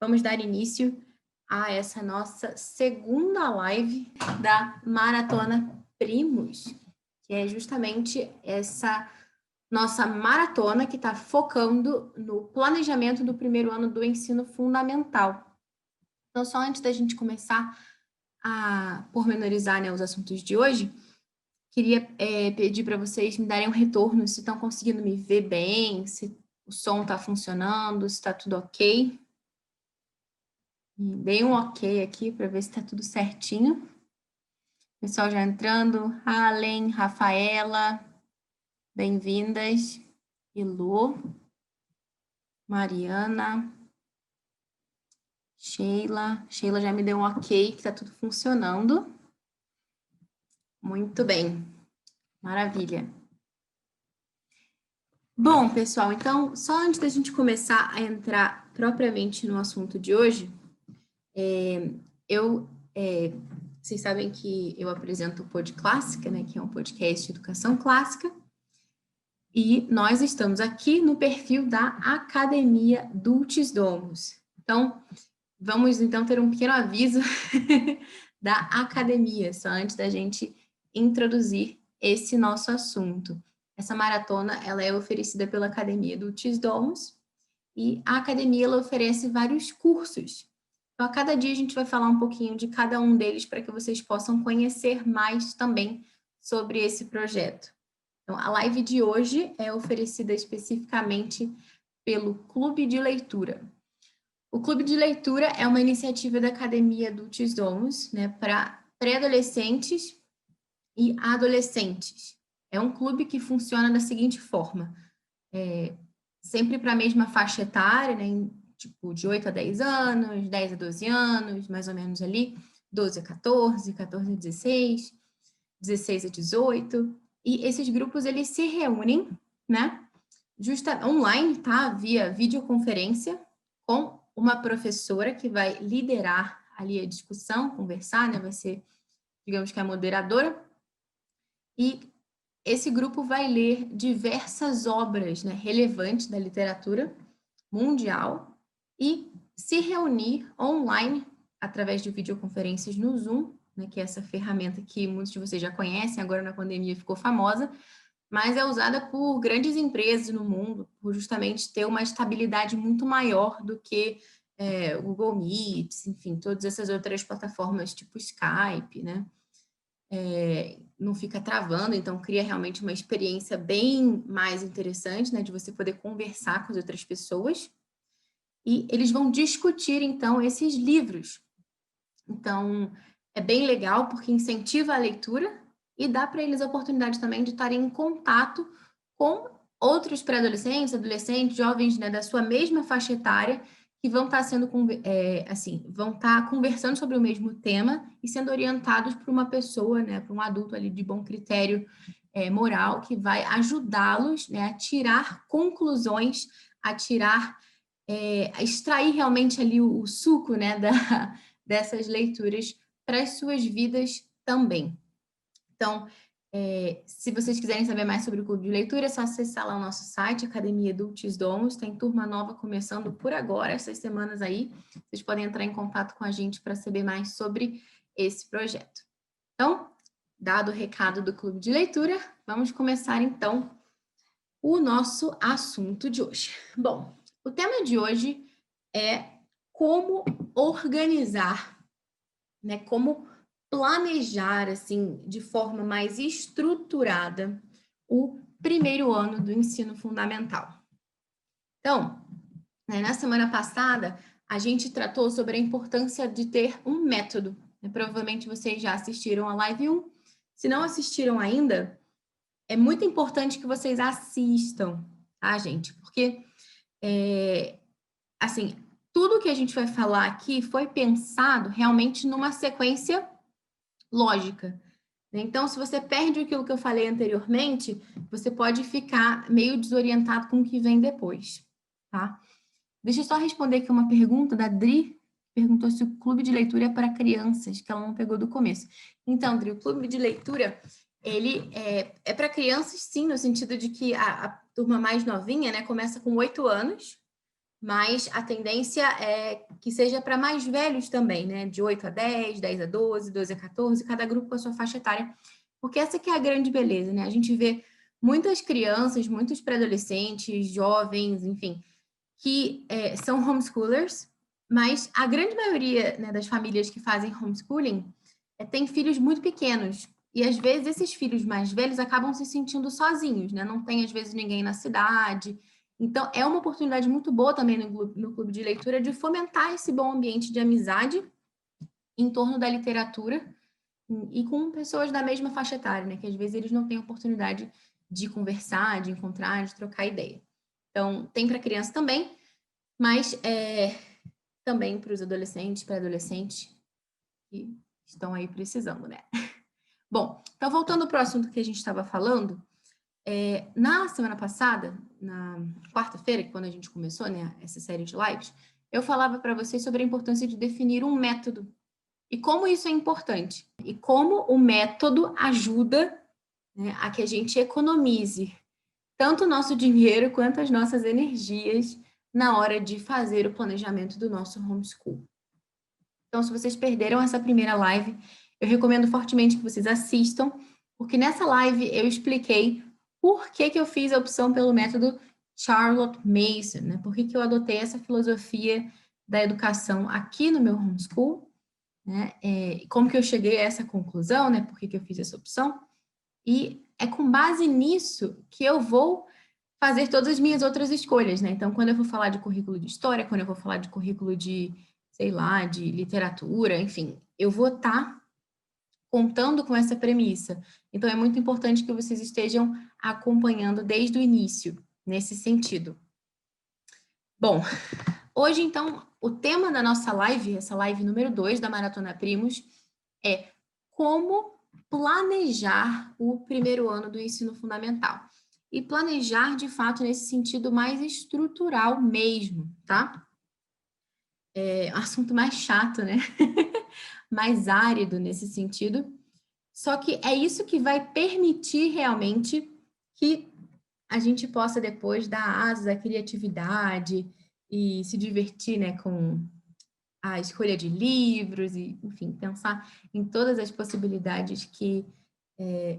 Vamos dar início a essa nossa segunda live da Maratona Primos, que é justamente essa nossa maratona que está focando no planejamento do primeiro ano do ensino fundamental. Então, só antes da gente começar a pormenorizar, né, os assuntos de hoje, queria pedir para vocês me darem um retorno, se estão conseguindo me ver bem, se o som está funcionando, se está tudo ok. Dei um ok aqui para ver se está tudo certinho. Pessoal já entrando. Allen, Rafaela, bem-vindas. Ilô, Mariana, Sheila. Sheila já me deu um ok, que está tudo funcionando. Muito bem. Maravilha. Bom, pessoal, então, só antes da gente começar a entrar propriamente no assunto de hoje, vocês sabem que eu apresento o Pod Clássica, né, que é um podcast de educação clássica, e nós estamos aqui no perfil da Academia Dulcis Domus. Então, vamos então ter um pequeno aviso da academia, só antes da gente introduzir esse nosso assunto. Essa maratona, ela é oferecida pela Academia Dulcis Domus, e a academia, ela oferece vários cursos. Então, a cada dia a gente vai falar um pouquinho de cada um deles para que vocês possam conhecer mais também sobre esse projeto. Então, a live de hoje é oferecida especificamente pelo Clube de Leitura. O Clube de Leitura é uma iniciativa da Academia Dulcis Domus, né, para pré-adolescentes e adolescentes. É um clube que funciona da seguinte forma: sempre para a mesma faixa etária, né, tipo de 8 a 10 anos, 10 a 12 anos, mais ou menos ali, 12 a 14, 14 a 16, 16 a 18, e esses grupos, eles se reúnem, né, online, tá, via videoconferência, com uma professora que vai liderar ali a discussão, conversar, né, vai ser, digamos que a moderadora, e esse grupo vai ler diversas obras, né, relevantes da literatura mundial e se reunir online através de videoconferências no Zoom, né, que é essa ferramenta que muitos de vocês já conhecem, agora na pandemia ficou famosa, mas é usada por grandes empresas no mundo, por justamente ter uma estabilidade muito maior do que o Google Meet, enfim, todas essas outras plataformas tipo Skype, né? Não fica travando, então cria realmente uma experiência bem mais interessante, né, de você poder conversar com as outras pessoas. E eles vão discutir, então, esses livros. Então, é bem legal porque incentiva a leitura e dá para eles a oportunidade também de estarem em contato com outros pré-adolescentes, adolescentes, jovens, né, da sua mesma faixa etária, que vão estar sendo, vão estar conversando sobre o mesmo tema e sendo orientados por uma pessoa, né, por um adulto ali de bom critério moral, que vai ajudá-los, né, a tirar conclusões, a extrair realmente ali o suco, né, dessas leituras para as suas vidas também. Então, se vocês quiserem saber mais sobre o Clube de Leitura, é só acessar lá o nosso site, Academia Dulcis Domus. Tem turma nova começando por agora, essas semanas aí. Vocês podem entrar em contato com a gente para saber mais sobre esse projeto. Então, dado o recado do Clube de Leitura, vamos começar então o nosso assunto de hoje. Bom, o tema de hoje é como organizar, né, como planejar, assim, de forma mais estruturada o primeiro ano do ensino fundamental. Então, né, na semana passada, a gente tratou sobre a importância de ter um método. Né? Provavelmente vocês já assistiram a live 1. Se não assistiram ainda, é muito importante que vocês assistam, tá, gente? Porque, assim, tudo que a gente vai falar aqui foi pensado realmente numa sequência lógica. Então, se você perde aquilo que eu falei anteriormente, você pode ficar meio desorientado com o que vem depois, tá? Deixa eu só responder aqui uma pergunta da Dri, que perguntou se o clube de leitura é para crianças, que ela não pegou do começo. Então, Dri, o clube de leitura, ele é para crianças, sim, no sentido de que a turma mais novinha, né, começa com 8 anos, mas a tendência é que seja para mais velhos também, né? De 8 a 10, 10 a 12, 12 a 14, cada grupo com a sua faixa etária, porque essa que é a grande beleza, né? A gente vê muitas crianças, muitos pré-adolescentes, jovens, enfim, que são homeschoolers, mas a grande maioria, né, das famílias que fazem homeschooling tem filhos muito pequenos. E às vezes esses filhos mais velhos acabam se sentindo sozinhos, né? Não tem às vezes ninguém na cidade. Então é uma oportunidade muito boa também no clube de leitura de fomentar esse bom ambiente de amizade em torno da literatura e com pessoas da mesma faixa etária, né? Que às vezes eles não têm oportunidade de conversar, de encontrar, de trocar ideia. Então tem para criança também, mas também para os adolescentes, pré-adolescentes que estão aí precisando, né? Bom, então voltando para o assunto que a gente estava falando, na semana passada, na quarta-feira, quando a gente começou, né, essa série de lives, eu falava para vocês sobre a importância de definir um método e como isso é importante e como o método ajuda, né, a que a gente economize tanto o nosso dinheiro quanto as nossas energias na hora de fazer o planejamento do nosso homeschool. Então, se vocês perderam essa primeira live, eu recomendo fortemente que vocês assistam, porque nessa live eu expliquei por que eu fiz a opção pelo método Charlotte Mason, né? Por que eu adotei essa filosofia da educação aqui no meu homeschool, né? Como que eu cheguei a essa conclusão, né? Por que eu fiz essa opção? E é com base nisso que eu vou fazer todas as minhas outras escolhas, né? Então, quando eu vou falar de currículo de história, quando eu vou falar de currículo de, sei lá, de literatura, enfim, eu vou estar contando com essa premissa. Então, é muito importante que vocês estejam acompanhando desde o início, nesse sentido. Bom, hoje, então, o tema da nossa live, essa live número 2 da Maratona Primos, é como planejar o primeiro ano do ensino fundamental. E planejar, de fato, nesse sentido mais estrutural mesmo, tá? É um assunto mais chato, né? Mais árido nesse sentido. Só que é isso que vai permitir realmente que a gente possa depois dar asas à criatividade e se divertir, né, com a escolha de livros e, enfim, pensar em todas as possibilidades que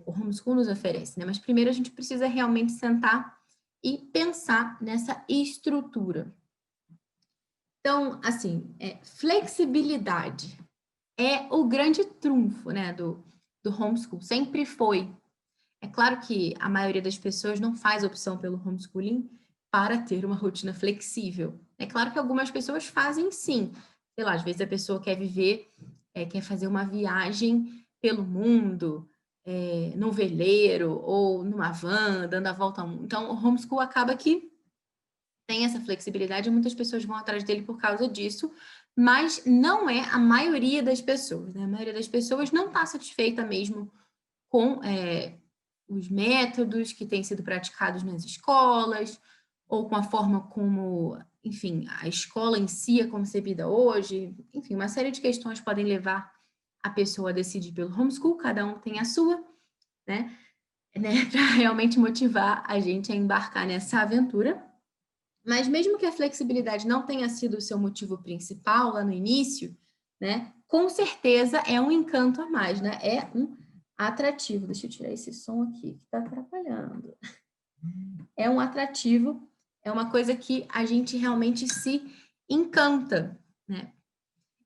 o homeschool nos oferece, né? Mas primeiro a gente precisa realmente sentar e pensar nessa estrutura. Então, assim, flexibilidade é o grande trunfo, né, do homeschool, sempre foi. É claro que a maioria das pessoas não faz opção pelo homeschooling para ter uma rotina flexível. É claro que algumas pessoas fazem sim. Sei lá, às vezes a pessoa quer viver, quer fazer uma viagem pelo mundo, num veleiro ou numa van, dando a volta ao mundo. Então, o homeschool acaba que tem essa flexibilidade e muitas pessoas vão atrás dele por causa disso, mas não é a maioria das pessoas, né? A maioria das pessoas não está satisfeita mesmo com os métodos que têm sido praticados nas escolas, ou com a forma como, enfim, a escola em si é concebida hoje. Enfim, uma série de questões podem levar a pessoa a decidir pelo homeschool, cada um tem a sua, né? Para realmente motivar a gente a embarcar nessa aventura. Mas mesmo que a flexibilidade não tenha sido o seu motivo principal lá no início, né? Com certeza é um encanto a mais, né? É um atrativo. Deixa eu tirar esse som aqui que está atrapalhando. É um atrativo, é uma coisa que a gente realmente se encanta, né?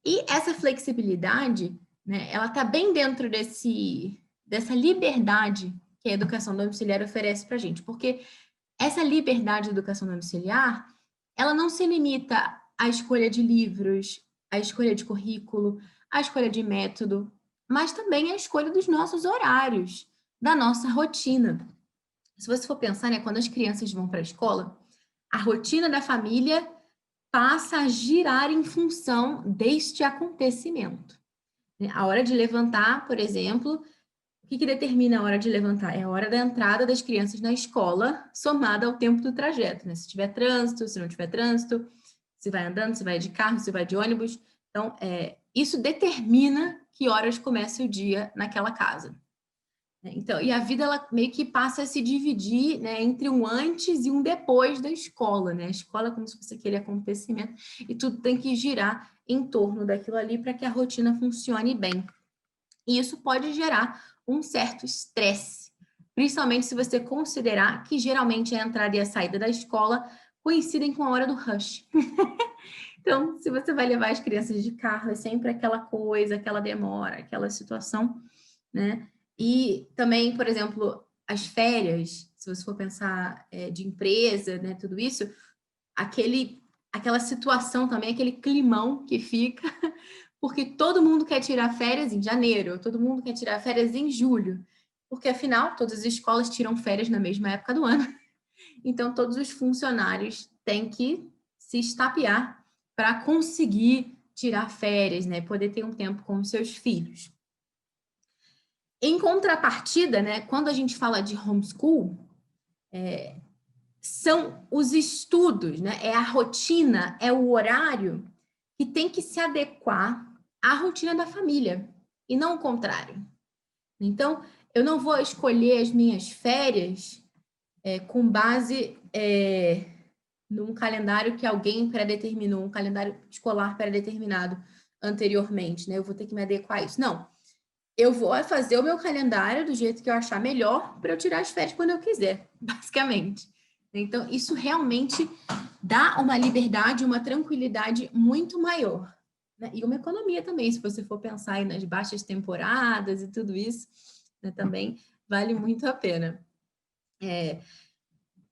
E essa flexibilidade, né, ela está bem dentro dessa liberdade que a educação domiciliar oferece para a gente, porque essa liberdade da educação domiciliar, ela não se limita à escolha de livros, à escolha de currículo, à escolha de método, mas também à escolha dos nossos horários, da nossa rotina. Se você for pensar, né, quando as crianças vão para a escola, a rotina da família passa a girar em função deste acontecimento. A hora de levantar, por exemplo, o que determina a hora de levantar? É a hora da entrada das crianças na escola, somada ao tempo do trajeto, né? Se tiver trânsito, se não tiver trânsito, se vai andando, se vai de carro, se vai de ônibus. Então, isso determina que horas começa o dia naquela casa. Então, e a vida ela meio que passa a se dividir, né, entre um antes e um depois da escola, né? A escola é como se fosse aquele acontecimento e tudo tem que girar em torno daquilo ali para que a rotina funcione bem. E isso pode gerar um certo estresse, principalmente se você considerar que geralmente a entrada e a saída da escola coincidem com a hora do rush. Então, se você vai levar as crianças de carro, é sempre aquela coisa, aquela demora, aquela situação, né? E também, por exemplo, as férias, se você for pensar de empresa, né, tudo isso, aquela situação também, aquele climão que fica, porque todo mundo quer tirar férias em janeiro, todo mundo quer tirar férias em julho, porque afinal todas as escolas tiram férias na mesma época do ano. Então todos os funcionários têm que se estapear para conseguir tirar férias, né, poder ter um tempo com os seus filhos. Em contrapartida, né, quando a gente fala de homeschool, são os estudos, né? É a rotina, é o horário que tem que se adequar à rotina da família e não o contrário. Então, eu não vou escolher as minhas férias com base num calendário que alguém pré-determinou, um calendário escolar pré-determinado anteriormente, né? Eu vou ter que me adequar a isso. Não. Eu vou fazer o meu calendário do jeito que eu achar melhor para eu tirar as férias quando eu quiser, basicamente. Então, isso realmente dá uma liberdade, uma tranquilidade muito maior. Né? E uma economia também, se você for pensar aí nas baixas temporadas e tudo isso, né, também vale muito a pena.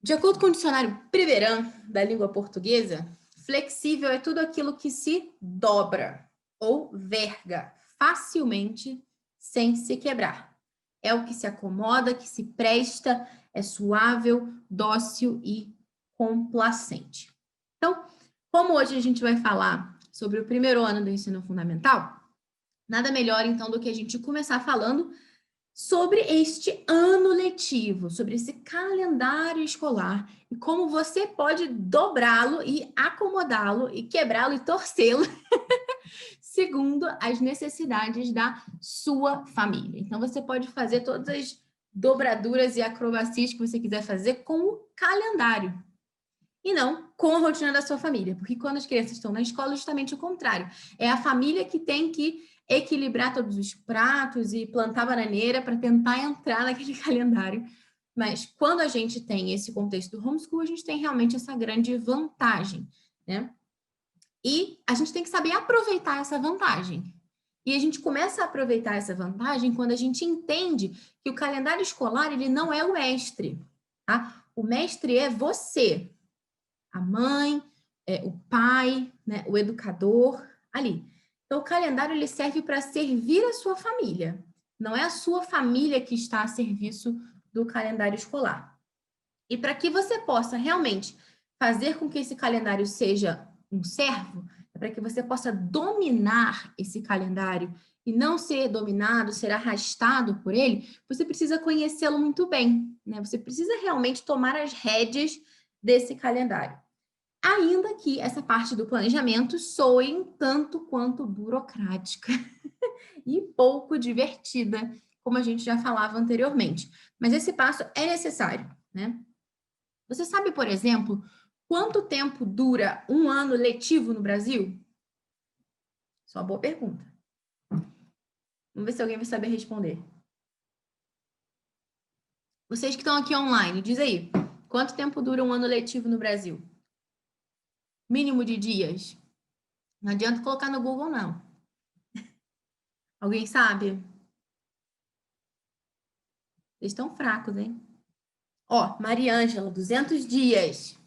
De acordo com o dicionário Primeirão da língua portuguesa, flexível é tudo aquilo que se dobra ou verga facilmente sem se quebrar. É o que se acomoda, que se presta, é suável, dócil e complacente. Então, como hoje a gente vai falar sobre o primeiro ano do ensino fundamental, nada melhor então do que a gente começar falando sobre este ano letivo, sobre esse calendário escolar e como você pode dobrá-lo e acomodá-lo e quebrá-lo e torcê-lo segundo as necessidades da sua família. Então, você pode fazer todas as dobraduras e acrobacias que você quiser fazer com o calendário e não com a rotina da sua família, porque quando as crianças estão na escola, justamente o contrário. É a família que tem que equilibrar todos os pratos e plantar bananeira para tentar entrar naquele calendário. Mas quando a gente tem esse contexto do homeschool, a gente tem realmente essa grande vantagem, né? E a gente tem que saber aproveitar essa vantagem. E a gente começa a aproveitar essa vantagem quando a gente entende que o calendário escolar, ele não é o mestre, tá? O mestre é você, a mãe, o pai, né, o educador, ali. Então, o calendário ele serve para servir a sua família. Não é a sua família que está a serviço do calendário escolar. E para que você possa realmente fazer com que esse calendário seja um servo, é para que você possa dominar esse calendário e não ser dominado, ser arrastado por ele, você precisa conhecê-lo muito bem, né? Você precisa realmente tomar as rédeas desse calendário. Ainda que essa parte do planejamento soe um tanto quanto burocrática e pouco divertida, como a gente já falava anteriormente. Mas esse passo é necessário, né? Você sabe, por exemplo, quanto tempo dura um ano letivo no Brasil? Só uma boa pergunta. Vamos ver se alguém vai saber responder. Vocês que estão aqui online, diz aí, quanto tempo dura um ano letivo no Brasil? Mínimo de dias? Não adianta colocar no Google, não. Alguém sabe? Vocês estão fracos, hein? Ó, Mariângela, 200 dias.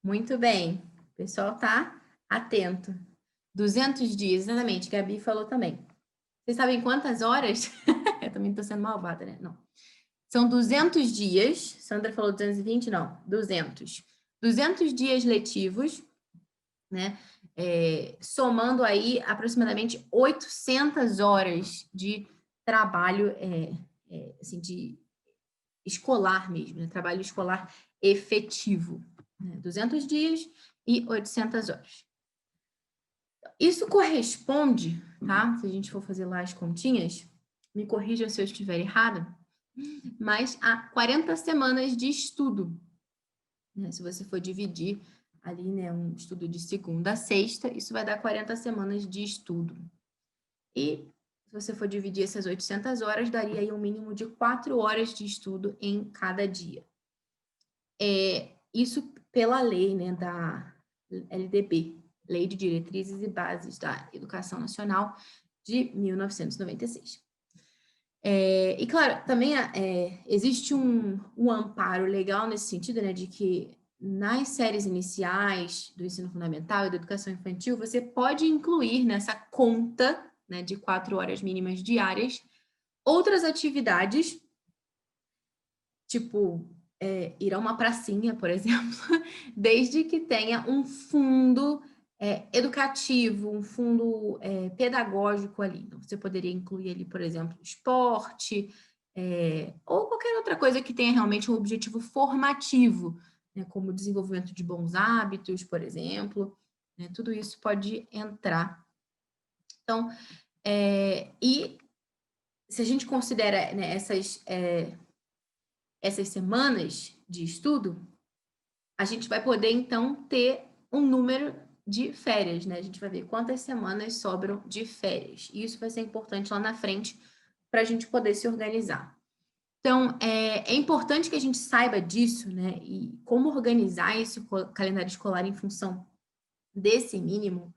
Muito bem. O pessoal tá atento. 200 dias, exatamente. Gabi falou também. Vocês sabem quantas horas? Eu também estou sendo malvada, né? Não. São 200 dias. Sandra falou 220? Não, 200. 200 dias letivos, né? Somando aí aproximadamente 800 horas de trabalho, assim, de escolar mesmo, né? Trabalho escolar efetivo. Né? 200 dias e 800 horas. Isso corresponde, tá? Se a gente for fazer lá as continhas, me corrijam se eu estiver errada, mas há 40 semanas de estudo, né? Se você for dividir ali, né, um estudo de segunda a sexta, isso vai dar 40 semanas de estudo. E se você for dividir essas 800 horas, daria aí um mínimo de 4 horas de estudo em cada dia. Isso pela lei, né, da LDB, Lei de Diretrizes e Bases da Educação Nacional, de 1996. E, claro, também existe um amparo legal nesse sentido, né, de que nas séries iniciais do ensino fundamental e da educação infantil, você pode incluir nessa conta, né, de 4 horas mínimas diárias, outras atividades, tipo ir a uma pracinha, por exemplo, desde que tenha um fundo educativo, um fundo pedagógico ali. Então, você poderia incluir ali, por exemplo, esporte, ou qualquer outra coisa que tenha realmente um objetivo formativo, né, como o desenvolvimento de bons hábitos, por exemplo, né, tudo isso pode entrar. Então, e se a gente considera, né, essas semanas de estudo, a gente vai poder, então, ter um número de férias, né? A gente vai ver quantas semanas sobram de férias. E isso vai ser importante lá na frente para a gente poder se organizar. Então, é importante que a gente saiba disso, né? E como organizar esse calendário escolar em função desse mínimo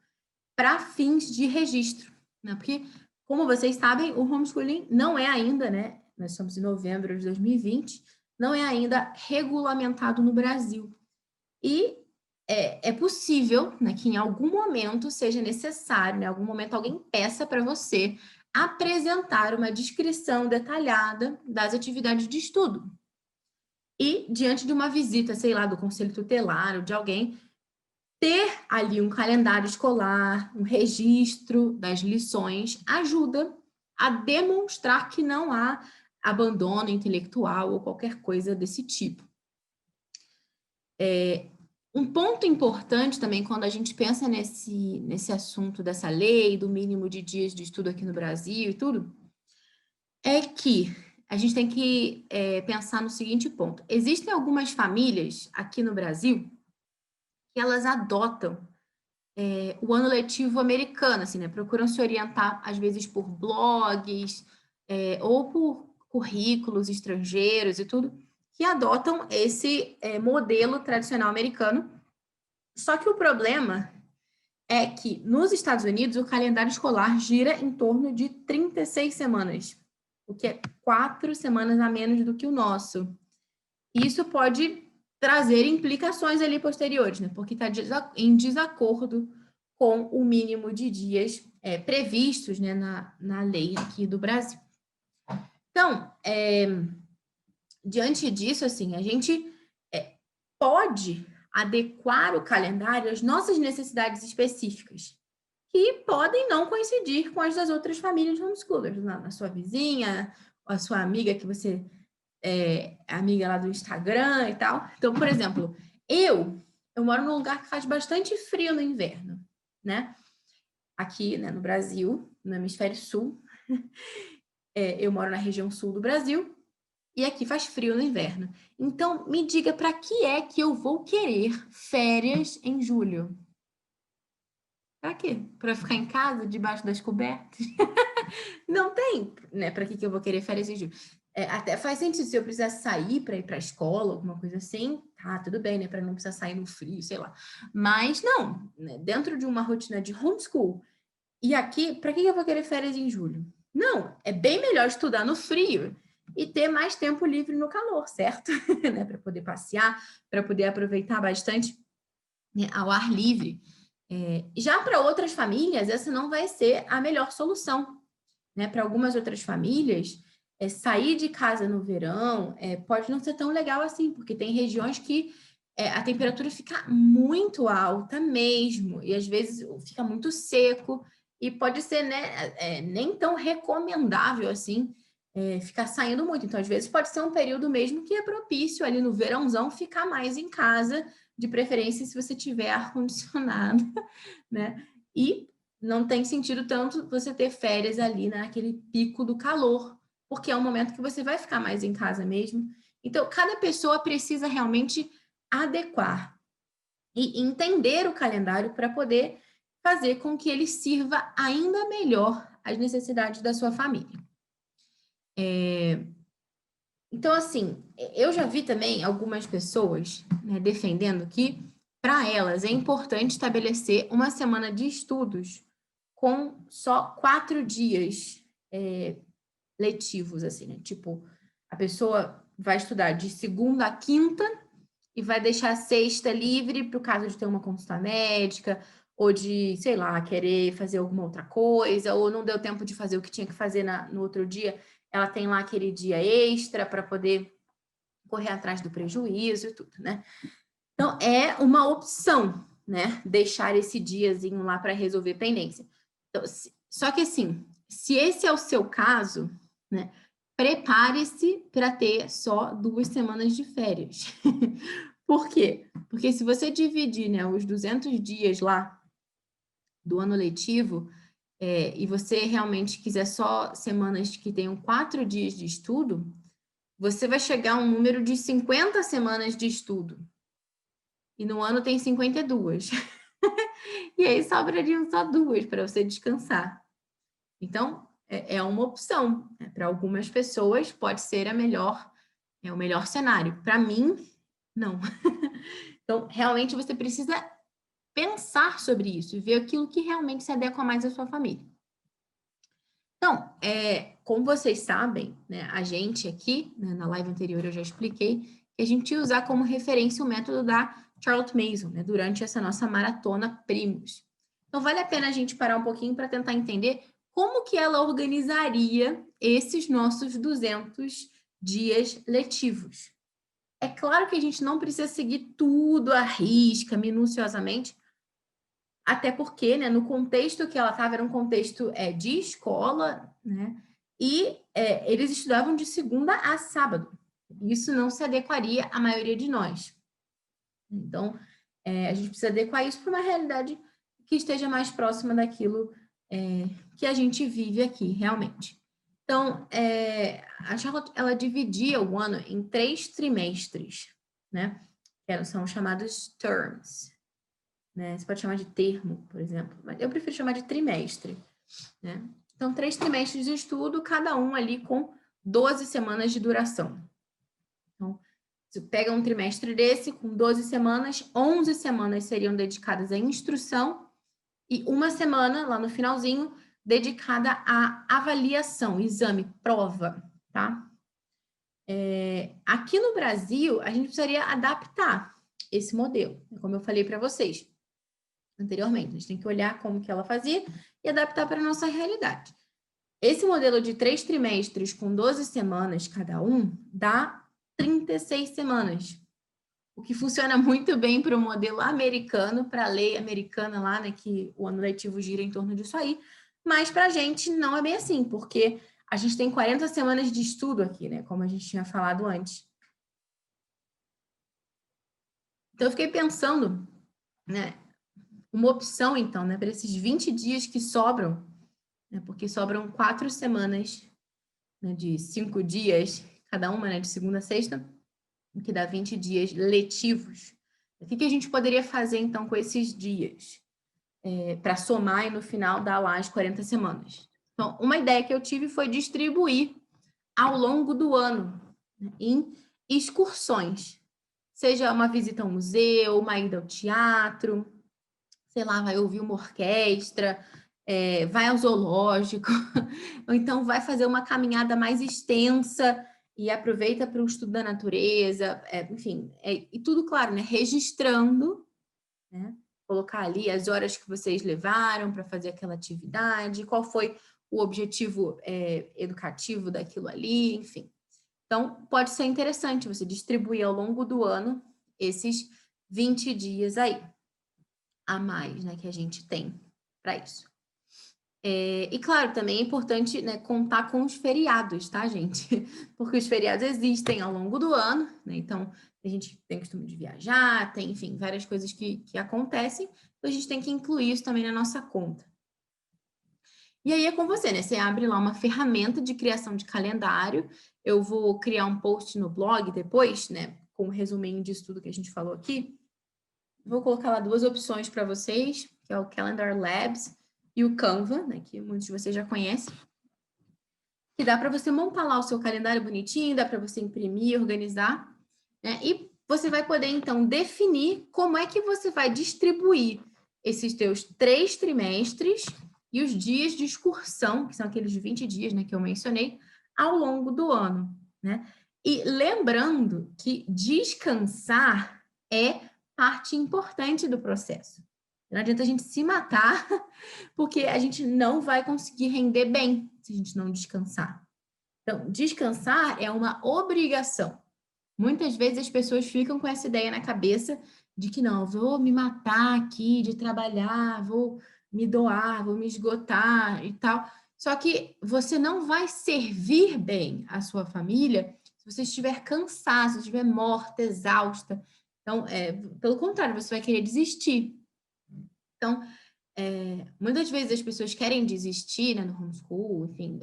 para fins de registro, né? Porque, como vocês sabem, o homeschooling não é ainda, né? Nós estamos em novembro de 2020, não é ainda regulamentado no Brasil. E é possível, né, que em algum momento seja necessário, né, em algum momento alguém peça para você apresentar uma descrição detalhada das atividades de estudo. E, diante de uma visita, sei lá, do conselho tutelar ou de alguém, ter ali um calendário escolar, um registro das lições, ajuda a demonstrar que não há abandono intelectual ou qualquer coisa desse tipo. Um ponto importante também, quando a gente pensa nesse assunto dessa lei, do mínimo de dias de estudo aqui no Brasil e tudo, é que a gente tem que pensar no seguinte ponto. Existem algumas famílias aqui no Brasil que elas adotam o ano letivo americano, assim, né? Procuram se orientar, às vezes, por blogs ou por currículos estrangeiros e tudo, que adotam esse modelo tradicional americano. Só que o problema é que nos Estados Unidos o calendário escolar gira em torno de 36 semanas, o que é 4 semanas a menos do que o nosso. Isso pode trazer implicações ali posteriores, né? Porque está em desacordo com o mínimo de dias previstos, né, na lei aqui do Brasil. Então, diante disso, assim, a gente pode adequar o calendário às nossas necessidades específicas, que podem não coincidir com as das outras famílias homeschoolers, na sua vizinha, a sua amiga que você amiga lá do Instagram e tal. Então, por exemplo, eu moro num lugar que faz bastante frio no inverno, né? Aqui, né, no Brasil, no hemisfério sul. Eu moro na região sul do Brasil e aqui faz frio no inverno. Então, me diga para que é que eu vou querer férias em julho? Para quê? Para ficar em casa, debaixo das cobertas? Não tem, né? Para que eu vou querer férias em julho? Até faz sentido, se eu precisar sair para ir para a escola, alguma coisa assim, tá, tudo bem, né? Para não precisar sair no frio, sei lá. Mas não, né? Dentro de uma rotina de homeschool, e aqui, para que eu vou querer férias em julho? Não, é bem melhor estudar no frio e ter mais tempo livre no calor, certo? Né? Para poder passear, para poder aproveitar bastante, né, ao ar livre. Já para outras famílias, essa não vai ser a melhor solução, né? Para algumas outras famílias, sair de casa no verão pode não ser tão legal assim, porque tem regiões que a temperatura fica muito alta mesmo, e às vezes fica muito seco, e pode ser, né, nem tão recomendável assim ficar saindo muito. Então, às vezes, pode ser um período mesmo que é propício ali no verãozão ficar mais em casa, de preferência se você tiver ar-condicionado, né? E não tem sentido tanto você ter férias ali naquele pico do calor, porque é um momento que você vai ficar mais em casa mesmo. Então, cada pessoa precisa realmente adequar e entender o calendário para poder fazer com que ele sirva ainda melhor às necessidades da sua família. Então, assim, eu já vi também algumas pessoas, né, defendendo que, para elas, é importante estabelecer uma semana de estudos com só 4 dias letivos, assim, né? Tipo, a pessoa vai estudar de segunda a quinta e vai deixar a sexta livre para o caso de ter uma consulta médica, ou de, sei lá, querer fazer alguma outra coisa, ou não deu tempo de fazer o que tinha que fazer no outro dia, ela tem lá aquele dia extra para poder correr atrás do prejuízo e tudo, né? Então, é uma opção, né? Deixar esse diazinho lá para resolver pendência. Então, só que assim, se esse é o seu caso, né? Prepare-se para ter só 2 semanas de férias. Por quê? Porque se você dividir, né, os 200 dias lá do ano letivo, e você realmente quiser só semanas que tenham 4 dias de estudo, você vai chegar a um número de 50 semanas de estudo. E no ano tem 52. E aí sobrariam só 2 para você descansar. Então, é uma opção. Né? Para algumas pessoas pode ser o melhor cenário. Para mim, não. Então, realmente você precisa pensar sobre isso e ver aquilo que realmente se adequa mais à sua família. Então, como vocês sabem, né, a gente aqui, né, na live anterior eu já expliquei, que a gente ia usar como referência o método da Charlotte Mason, né, durante essa nossa maratona Primos. Então, vale a pena a gente parar um pouquinho para tentar entender como que ela organizaria esses nossos 200 dias letivos. É claro que a gente não precisa seguir tudo à risca, minuciosamente, até porque, né, no contexto que ela estava, era um contexto de escola, né, e eles estudavam de segunda a sábado. Isso não se adequaria à maioria de nós. Então, a gente precisa adequar isso para uma realidade que esteja mais próxima daquilo que a gente vive aqui, realmente. Então, a Charlotte, ela dividia o ano em 3 trimestres, né, que são chamados terms. Né? Você pode chamar de termo, por exemplo, mas eu prefiro chamar de trimestre. Né? Então, 3 trimestres de estudo, cada um ali com 12 semanas de duração. Então, você pega um trimestre desse, com 12 semanas, 11 semanas seriam dedicadas à instrução e 1 semana, lá no finalzinho, dedicada à avaliação, exame, prova, tá? Aqui no Brasil, a gente precisaria adaptar esse modelo, como eu falei para vocês anteriormente. A gente tem que olhar como que ela fazia e adaptar para a nossa realidade. Esse modelo de 3 trimestres com 12 semanas cada um dá 36 semanas, o que funciona muito bem para o modelo americano, para a lei americana lá, né, que o ano letivo gira em torno disso aí, mas para a gente não é bem assim, porque a gente tem 40 semanas de estudo aqui, né, como a gente tinha falado antes. Então, eu fiquei pensando, né, uma opção, então, né, para esses 20 dias que sobram, né, porque sobram 4 semanas, né, de 5 dias, cada uma, né, de segunda a sexta, o que dá 20 dias letivos. O que a gente poderia fazer, então, com esses dias? Para somar e no final dar lá as 40 semanas. Então, uma ideia que eu tive foi distribuir ao longo do ano, né, em excursões. Seja uma visita ao museu, uma ida ao teatro, sei lá, vai ouvir uma orquestra, vai ao zoológico, ou então vai fazer uma caminhada mais extensa e aproveita para o estudo da natureza, enfim, e tudo, claro, né, registrando, né, colocar ali as horas que vocês levaram para fazer aquela atividade, qual foi o objetivo educativo daquilo ali, enfim. Então, pode ser interessante você distribuir ao longo do ano esses 20 dias aí a mais, né, que a gente tem para isso. E claro, também é importante, né, contar com os feriados, tá, gente? Porque os feriados existem ao longo do ano, né? Então, a gente tem costume de viajar, tem, enfim, várias coisas que acontecem, então a gente tem que incluir isso também na nossa conta. E aí é com você, né? Você abre lá uma ferramenta de criação de calendário. Eu vou criar um post no blog depois, né? Com um resuminho disso tudo que a gente falou aqui. Vou colocar lá 2 opções para vocês, que é o Calendar Labs e o Canva, né? Que muitos de vocês já conhecem. Que dá para você montar lá o seu calendário bonitinho, dá para você imprimir, organizar, né? E você vai poder, então, definir como é que você vai distribuir esses teus 3 trimestres e os dias de excursão, que são aqueles 20 dias, né, que eu mencionei, ao longo do ano, né? E lembrando que descansar é parte importante do processo. Não adianta a gente se matar, porque a gente não vai conseguir render bem se a gente não descansar. Então, descansar é uma obrigação. Muitas vezes as pessoas ficam com essa ideia na cabeça de que não, vou me matar aqui de trabalhar, vou me doar, vou me esgotar e tal. Só que você não vai servir bem a sua família se você estiver cansado, se estiver morta, exausta. Então, pelo contrário, você vai querer desistir. Então, muitas vezes as pessoas querem desistir, né, no homeschool, enfim,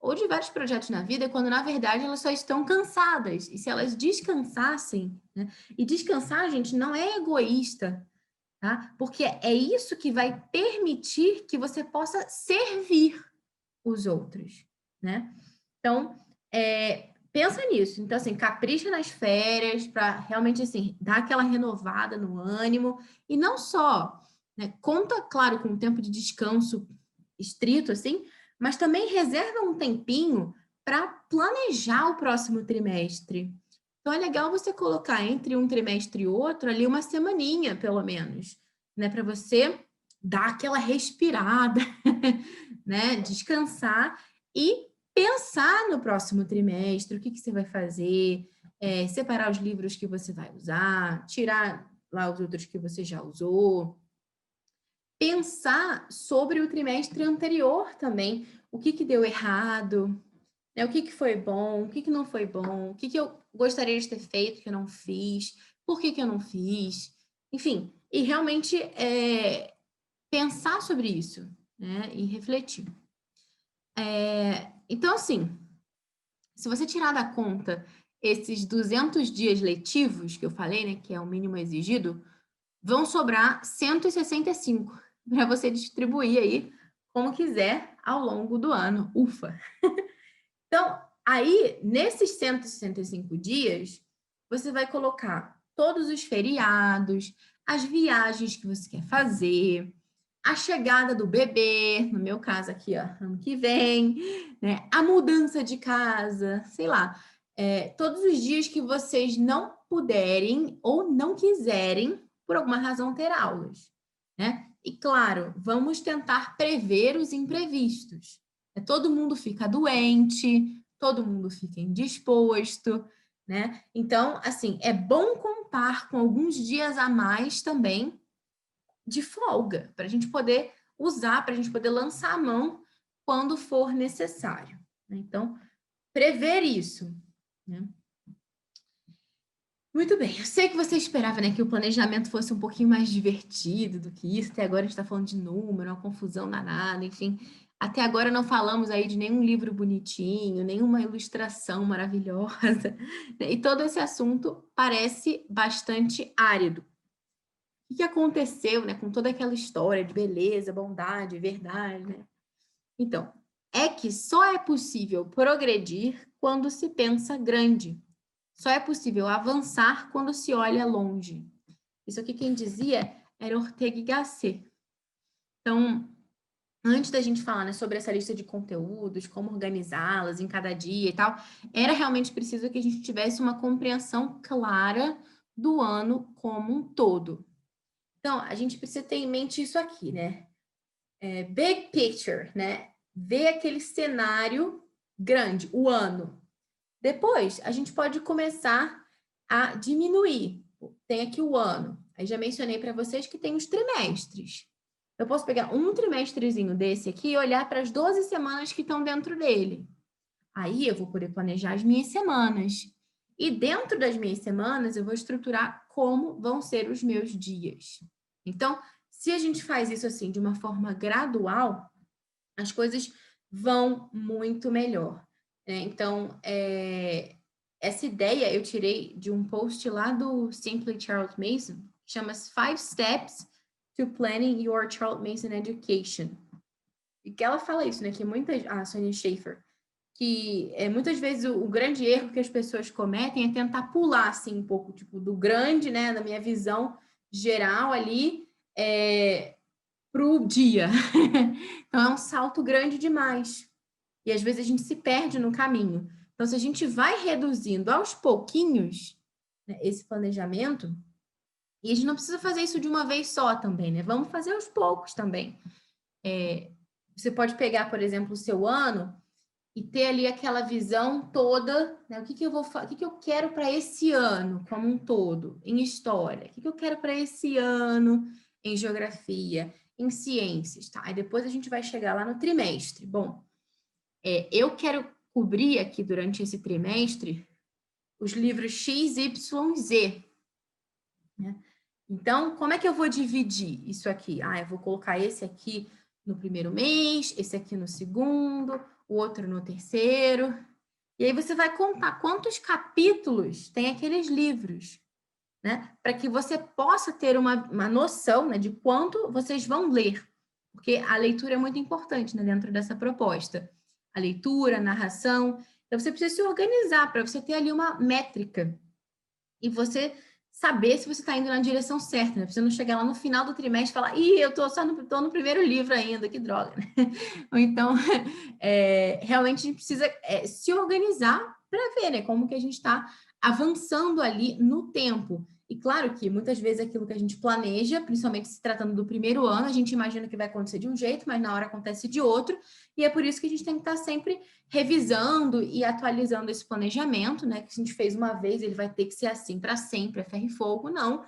ou de vários projetos na vida, quando na verdade elas só estão cansadas. E se elas descansassem, né? E descansar, gente, não é egoísta, tá? Porque é isso que vai permitir que você possa servir os outros, né? Então, pensa nisso. Então, assim, capricha nas férias para realmente, assim, dar aquela renovada no ânimo. E não só, né? Conta, claro, com um tempo de descanso estrito, assim, mas também reserva um tempinho para planejar o próximo trimestre. Então, é legal você colocar entre um trimestre e outro ali uma semaninha, pelo menos, né? Para você dar aquela respirada, né? Descansar e pensar no próximo trimestre, o que você vai fazer, separar os livros que você vai usar, tirar lá os outros que você já usou, pensar sobre o trimestre anterior também, o que deu errado, né? O que foi bom, o que não foi bom, o que eu gostaria de ter feito que eu não fiz, por que eu não fiz, enfim, e realmente pensar sobre isso, né? E refletir. Então, assim, se você tirar da conta esses 200 dias letivos que eu falei, né, que é o mínimo exigido, vão sobrar 165 para você distribuir aí como quiser ao longo do ano. Ufa! Então, aí, nesses 165 dias, você vai colocar todos os feriados, as viagens que você quer fazer, a chegada do bebê, no meu caso aqui, ó, ano que vem, né? A mudança de casa, sei lá, todos os dias que vocês não puderem ou não quiserem, por alguma razão, ter aulas, né? E claro, vamos tentar prever os imprevistos. Todo mundo fica doente, todo mundo fica indisposto, né? Então, assim, é bom contar com alguns dias a mais também de folga, para a gente poder usar, para a gente poder lançar a mão quando for necessário, né? Então, prever isso, né? Muito bem, eu sei que você esperava, né, que o planejamento fosse um pouquinho mais divertido do que isso. Até agora a gente está falando de número, uma confusão danada, enfim. Até agora não falamos aí de nenhum livro bonitinho, nenhuma ilustração maravilhosa, né? E todo esse assunto parece bastante árido. O que aconteceu, né, com toda aquela história de beleza, bondade, verdade, né? Então, é que só é possível progredir quando se pensa grande. Só é possível avançar quando se olha longe. Isso aqui quem dizia era Ortega y Gasset. Então, antes da gente falar, né, sobre essa lista de conteúdos, como organizá-las em cada dia e tal, era realmente preciso que a gente tivesse uma compreensão clara do ano como um todo. Então, a gente precisa ter em mente isso aqui, né? Big picture, né? Ver aquele cenário grande, o ano. Depois, a gente pode começar a diminuir. Tem aqui o ano. Aí já mencionei para vocês que tem os trimestres. Eu posso pegar um trimestrezinho desse aqui e olhar para as 12 semanas que estão dentro dele. Aí eu vou poder planejar as minhas semanas. E dentro das minhas semanas, eu vou estruturar como vão ser os meus dias. Então, se a gente faz isso assim de uma forma gradual, as coisas vão muito melhor, né? Então, essa ideia eu tirei de um post lá do Simply Charles Mason, que chama 5 Steps to Planning Your Charles Mason Education. E que ela fala isso, né? Que a Sonia Schaefer, que muitas vezes o grande erro que as pessoas cometem é tentar pular, assim, um pouco, tipo, do grande, né? Da minha visão geral ali, para o dia. Então, é um salto grande demais. E às vezes a gente se perde no caminho. Então, se a gente vai reduzindo aos pouquinhos, né, esse planejamento, e a gente não precisa fazer isso de uma vez só também, né? Vamos fazer aos poucos também. Você pode pegar, por exemplo, o seu ano e ter ali aquela visão toda, né? O que que eu quero para esse ano como um todo, em história? O que eu quero para esse ano em geografia, em ciências, tá? Aí depois a gente vai chegar lá no trimestre. Bom, eu quero cobrir aqui durante esse trimestre os livros X, Y, Z, né? Então, como é que eu vou dividir isso aqui? Eu vou colocar esse aqui no primeiro mês, esse aqui no segundo, o outro no terceiro. E aí você vai contar quantos capítulos tem aqueles livros, né? Para que você possa ter uma noção, né, de quanto vocês vão ler. Porque a leitura é muito importante, né, dentro dessa proposta. A leitura, a narração. Então, você precisa se organizar para você ter ali uma métrica. E você saber se você está indo na direção certa, né? Pra você não chegar lá no final do trimestre e falar, eu tô no primeiro livro ainda, que droga, né? Ou então, realmente a gente precisa se organizar para ver, né, como que a gente está avançando ali no tempo. E claro que muitas vezes aquilo que a gente planeja, principalmente se tratando do primeiro ano, a gente imagina que vai acontecer de um jeito, mas na hora acontece de outro, e é por isso que a gente tem que estar sempre revisando e atualizando esse planejamento, né? Que se a gente fez uma vez, ele vai ter que ser assim para sempre, é ferro e fogo, não.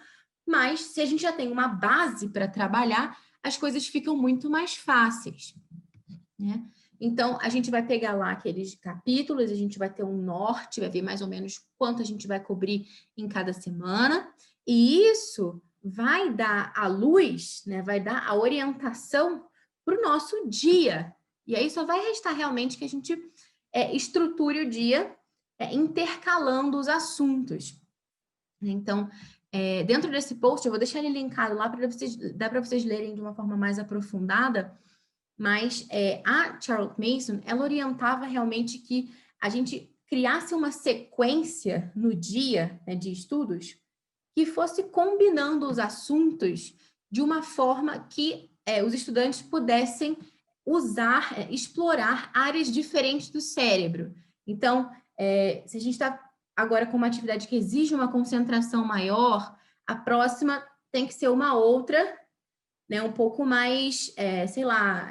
Mas se a gente já tem uma base para trabalhar, as coisas ficam muito mais fáceis, né? Então, a gente vai pegar lá aqueles capítulos, a gente vai ter um norte, vai ver mais ou menos quanto a gente vai cobrir em cada semana, e isso vai dar a luz, né? Vai dar a orientação para o nosso dia. E aí só vai restar realmente que a gente estruture o dia intercalando os assuntos. Então, dentro desse post, eu vou deixar ele linkado lá para vocês lerem de uma forma mais aprofundada, mas a Charlotte Mason, ela orientava realmente que a gente criasse uma sequência no dia, né, de estudos que fosse combinando os assuntos de uma forma que os estudantes pudessem usar, explorar áreas diferentes do cérebro. Então, se a gente está agora com uma atividade que exige uma concentração maior, a próxima tem que ser uma outra, né, um pouco mais, sei lá,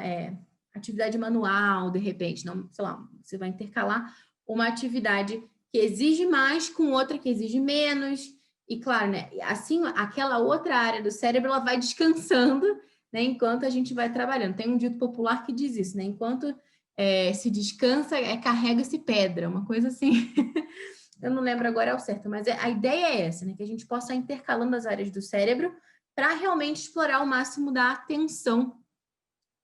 atividade manual, de repente, não, sei lá, você vai intercalar uma atividade que exige mais com outra que exige menos, e claro, né, assim, aquela outra área do cérebro, ela vai descansando, né, enquanto a gente vai trabalhando. Tem um dito popular que diz isso, né, enquanto se descansa, carrega-se pedra, uma coisa assim. Eu não lembro agora ao certo, mas a ideia é essa, né, que a gente possa ir intercalando as áreas do cérebro para realmente explorar o máximo da atenção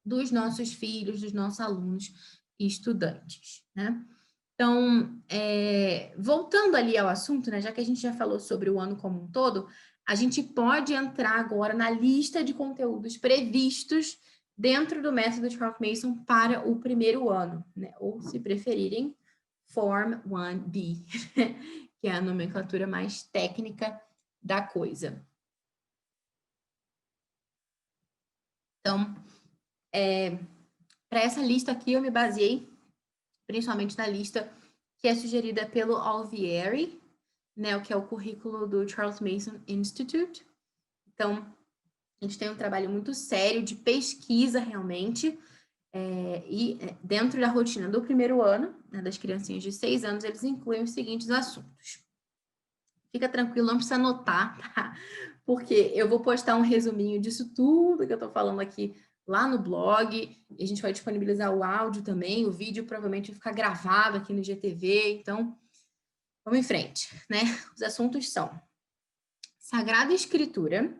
dos nossos filhos, dos nossos alunos e estudantes, né? Então, voltando ali ao assunto, né, já que a gente já falou sobre o ano como um todo, a gente pode entrar agora na lista de conteúdos previstos dentro do método de Charles Mason para o primeiro ano, né? Ou, se preferirem, Form 1B, que é a nomenclatura mais técnica da coisa. Então, para essa lista aqui, eu me baseei principalmente na lista que é sugerida pelo Alvieri, né, o que é o currículo do Charles Mason Institute. Então, a gente tem um trabalho muito sério de pesquisa, realmente, dentro da rotina do primeiro ano, né, das criancinhas de 6 anos, eles incluem os seguintes assuntos. Fica tranquilo, não precisa anotar, tá? Porque eu vou postar um resuminho disso tudo que eu tô falando aqui lá no blog, e a gente vai disponibilizar o áudio também, o vídeo provavelmente vai ficar gravado aqui no GTV, então vamos em frente, né? Os assuntos são Sagrada Escritura,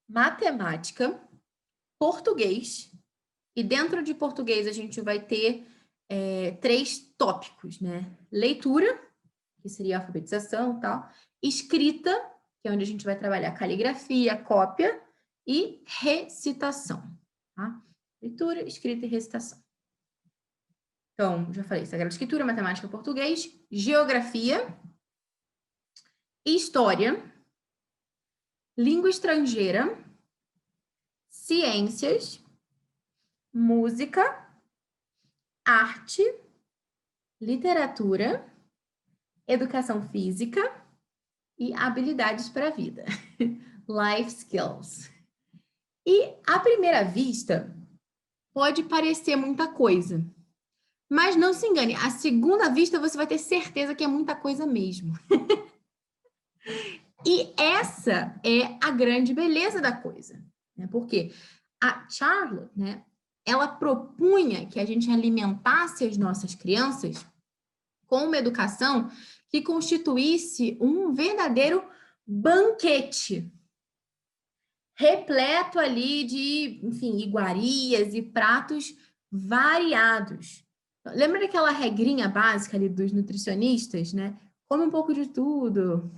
matemática, português, E dentro de português a gente vai ter 3 tópicos, né? Leitura, que seria a alfabetização e tal. Escrita, que é onde a gente vai trabalhar caligrafia, cópia e recitação, tá? Leitura, escrita e recitação. Então, já falei, Sagrada Escritura, matemática, português, geografia, história, língua estrangeira, ciências, música, arte, literatura, educação física e habilidades para a vida. Life skills. E, à primeira vista, pode parecer muita coisa. Mas não se engane, à segunda vista você vai ter certeza que é muita coisa mesmo. E essa é a grande beleza da coisa, né? Porque a Charlotte, né, ela propunha que a gente alimentasse as nossas crianças com uma educação que constituísse um verdadeiro banquete, repleto ali de, enfim, iguarias e pratos variados. Lembra daquela regrinha básica ali dos nutricionistas, né? Come um pouco de tudo,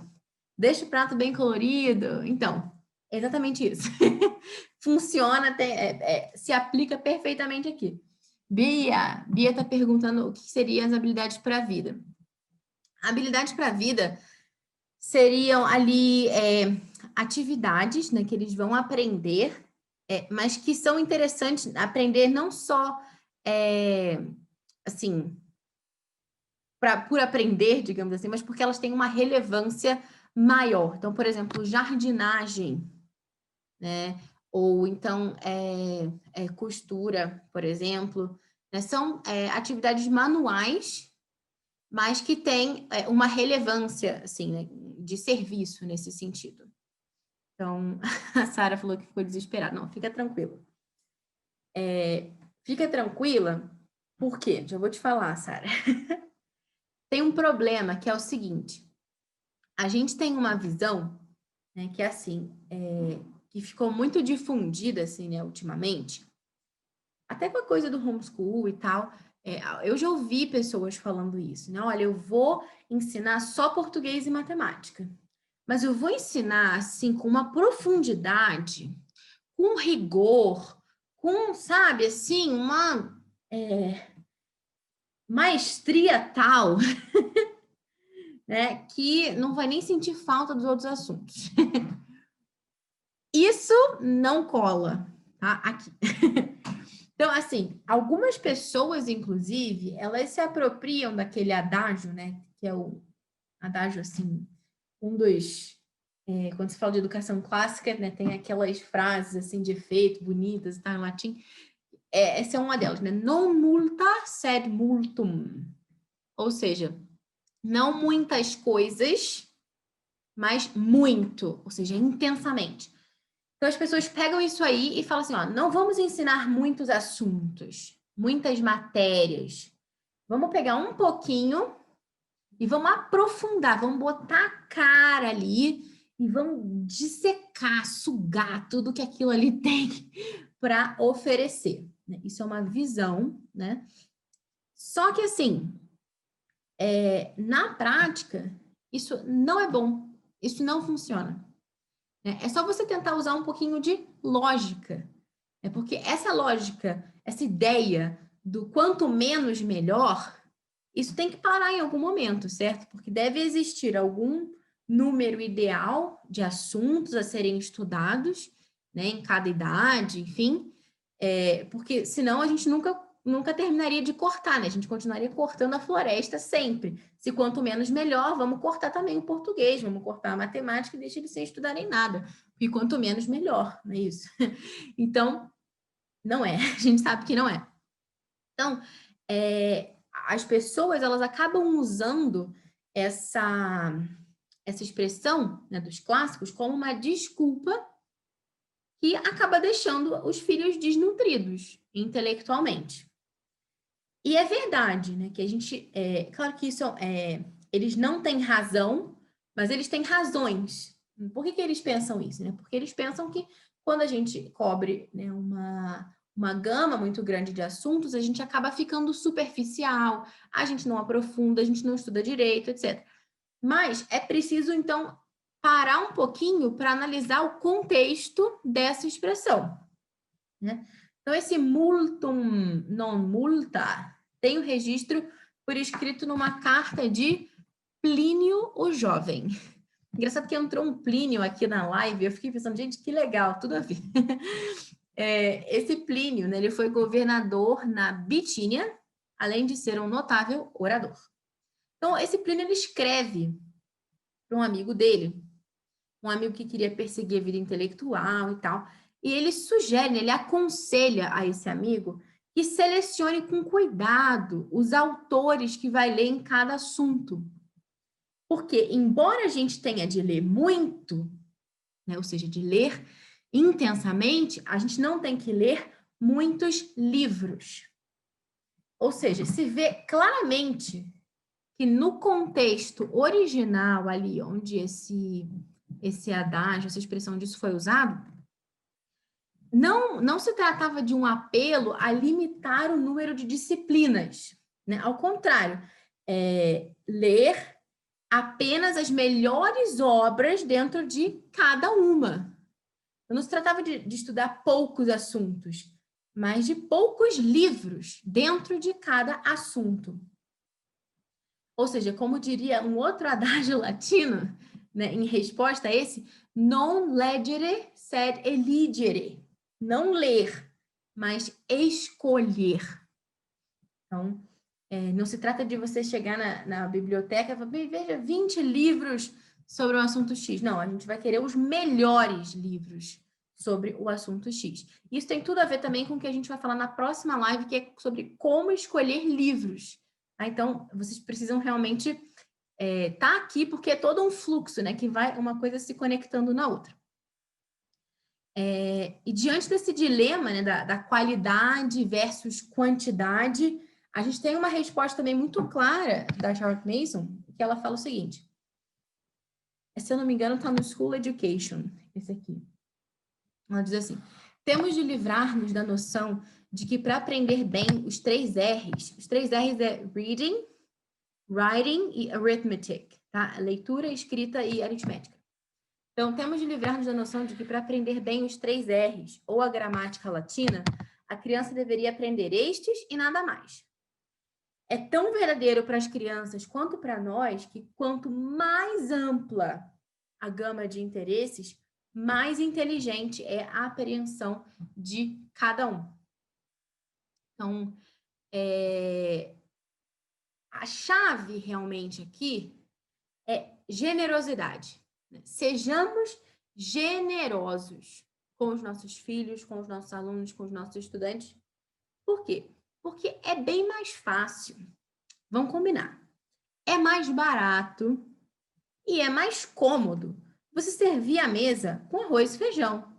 deixa o prato bem colorido. Então, é exatamente isso. Funciona, se aplica perfeitamente aqui. Bia está perguntando o que seriam as habilidades para a vida. Habilidades para a vida seriam ali atividades, né, que eles vão aprender, mas que são interessantes aprender não só assim por aprender, digamos assim, mas porque elas têm uma relevância maior. Então, por exemplo, jardinagem, né? Ou então costura, por exemplo, né? São atividades manuais, mas que têm uma relevância, assim, né, de serviço nesse sentido. Então, a Sara falou que ficou desesperada. Não, fica tranquila. Fica tranquila, por quê? Já vou te falar, Sara. Tem um problema que é o seguinte: a gente tem uma visão, né, que é assim, que ficou muito difundida, assim, né, ultimamente, até com a coisa do homeschool e tal. Eu já ouvi pessoas falando isso, né? Olha, eu vou ensinar só português e matemática, mas eu vou ensinar, assim, com uma profundidade, com rigor, com, sabe, assim, uma maestria tal, né, que não vai nem sentir falta dos outros assuntos. Isso não cola, tá? Aqui. Então, assim, algumas pessoas, inclusive, elas se apropriam daquele adágio, né? Que é o adágio, assim, um dos... quando se fala de educação clássica, né? Tem aquelas frases, assim, de efeito, bonitas, tá? Em latim. Essa é uma delas, né? Non multa sed multum. Ou seja, não muitas coisas, mas muito. Ou seja, intensamente. Então, as pessoas pegam isso aí e falam assim, ó, não vamos ensinar muitos assuntos, muitas matérias. Vamos pegar um pouquinho e vamos aprofundar, vamos botar a cara ali e vamos dissecar, sugar tudo que aquilo ali tem para oferecer. Isso é uma visão, né? Só que, assim, na prática, isso não é bom, isso não funciona. É só você tentar usar um pouquinho de lógica. Porque essa lógica, essa ideia do quanto menos melhor, isso tem que parar em algum momento, certo? Porque deve existir algum número ideal de assuntos a serem estudados, né, em cada idade, enfim, porque senão a gente nunca terminaria de cortar, né? A gente continuaria cortando a floresta sempre. Se quanto menos melhor, vamos cortar também o português, vamos cortar a matemática e deixa eles sem estudarem nada. Porque quanto menos melhor, não é isso? Então, não é. A gente sabe que não é. Então, as pessoas, elas acabam usando essa expressão, né, dos clássicos como uma desculpa que acaba deixando os filhos desnutridos intelectualmente. E é verdade, né, que a gente, claro que isso eles não têm razão, mas eles têm razões. Por que eles pensam isso, né? Porque eles pensam que quando a gente cobre, né, uma gama muito grande de assuntos, a gente acaba ficando superficial, a gente não aprofunda, a gente não estuda direito, etc. Mas é preciso, então, parar um pouquinho para analisar o contexto dessa expressão, né? Então, esse multum non multa tem o registro por escrito numa carta de Plínio o Jovem. Engraçado que entrou um Plínio aqui na live, eu fiquei pensando, gente, que legal, tudo a ver. Esse Plínio, né, ele foi governador na Bitínia, além de ser um notável orador. Então, esse Plínio, ele escreve para um amigo dele, um amigo que queria perseguir a vida intelectual e tal, e ele sugere, né, ele aconselha a esse amigo que selecione com cuidado os autores que vai ler em cada assunto. Porque, embora a gente tenha de ler muito, né, ou seja, de ler intensamente, a gente não tem que ler muitos livros. Ou seja, se vê claramente que no contexto original ali, onde esse adágio, essa expressão disso foi usado, não se tratava de um apelo a limitar o número de disciplinas, né? Ao contrário, ler apenas as melhores obras dentro de cada uma. Não se tratava de estudar poucos assuntos, mas de poucos livros dentro de cada assunto. Ou seja, como diria um outro adágio latino, né, em resposta a esse, non legere sed eligere. Não ler, mas escolher. Então, não se trata de você chegar na biblioteca e falar, veja, 20 livros sobre o assunto X. Não, a gente vai querer os melhores livros sobre o assunto X. Isso tem tudo a ver também com o que a gente vai falar na próxima live, que é sobre como escolher livros. Tá? Então, vocês precisam realmente estar aqui, porque é todo um fluxo, né? Que vai uma coisa se conectando na outra. E diante desse dilema, né, da qualidade versus quantidade, a gente tem uma resposta também muito clara da Charlotte Mason, que ela fala o seguinte, se eu não me engano, está no School Education, esse aqui. Ela diz assim, temos de livrar-nos da noção de que para aprender bem os 3 R's é Reading, Writing e Arithmetic, tá? Leitura, escrita e aritmética. Então, temos de livrar-nos da noção de que para aprender bem os 3 R's ou a gramática latina, a criança deveria aprender estes e nada mais. É tão verdadeiro para as crianças quanto para nós que quanto mais ampla a gama de interesses, mais inteligente é a apreensão de cada um. Então, a chave realmente aqui é generosidade. Sejamos generosos com os nossos filhos, com os nossos alunos, com os nossos estudantes. Por quê? Porque é bem mais fácil. Vamos combinar. É mais barato e é mais cômodo você servir a mesa com arroz e feijão.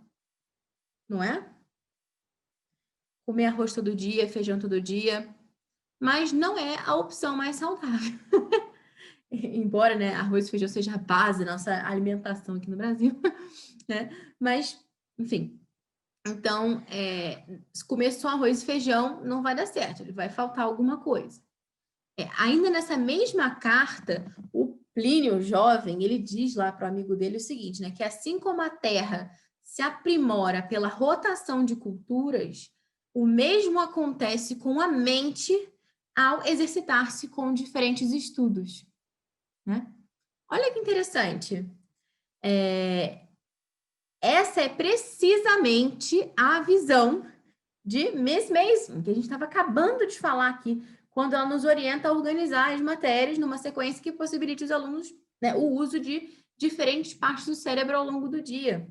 Não é? Comer arroz todo dia, feijão todo dia. Mas não é a opção mais saudável. Embora, né, arroz e feijão seja a base da nossa alimentação aqui no Brasil, né? Mas, enfim. Então, se comer só arroz e feijão, não vai dar certo, ele vai faltar alguma coisa. Ainda nessa mesma carta, o Plínio jovem, ele diz lá para o amigo dele o seguinte, né, que assim como a Terra se aprimora pela rotação de culturas, o mesmo acontece com a mente ao exercitar-se com diferentes estudos. Né? Olha que interessante. Essa é precisamente a visão de Miss Mason, que a gente estava acabando de falar aqui, quando ela nos orienta a organizar as matérias numa sequência que possibilite os alunos, né, o uso de diferentes partes do cérebro ao longo do dia.